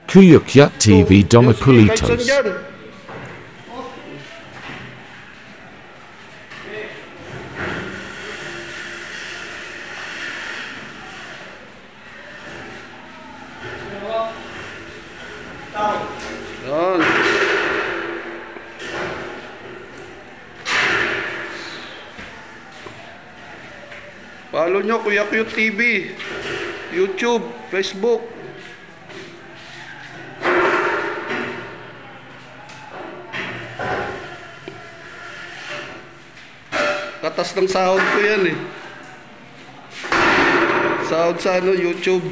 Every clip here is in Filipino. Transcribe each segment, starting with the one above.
Kuyukya TV Domapulitos. Yan. Follow nyo Kuya Q TV, YouTube, Facebook. Katas ng sahod ko yan eh. Sahod sa YouTube.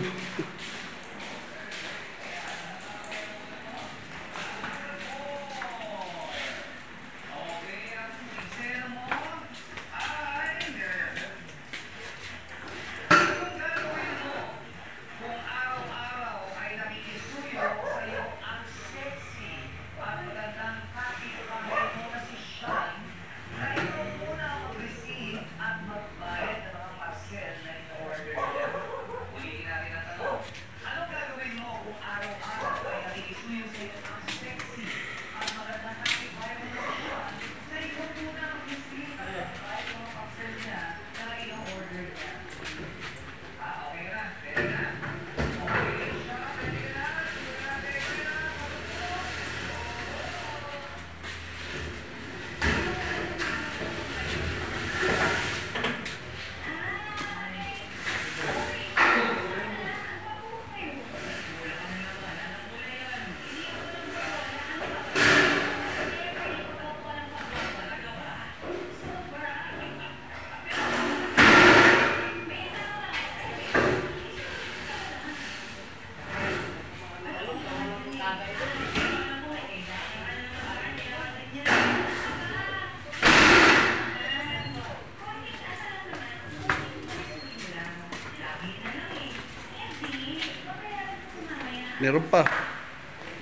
Meron pa.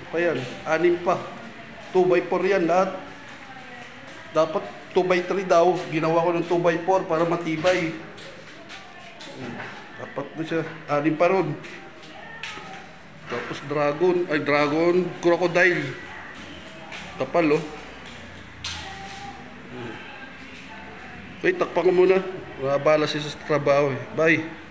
Pa yan. 6 pa. 2x4 yan lahat. Dapat 2x3 daw. Ginawa ko ng 2x4 para matibay. Dapat na siya. 6 pa ron. Tapos dragon, crocodile. Kapal oh. Wait, takpan ko muna. Mabala siya sa trabaho eh. Bye.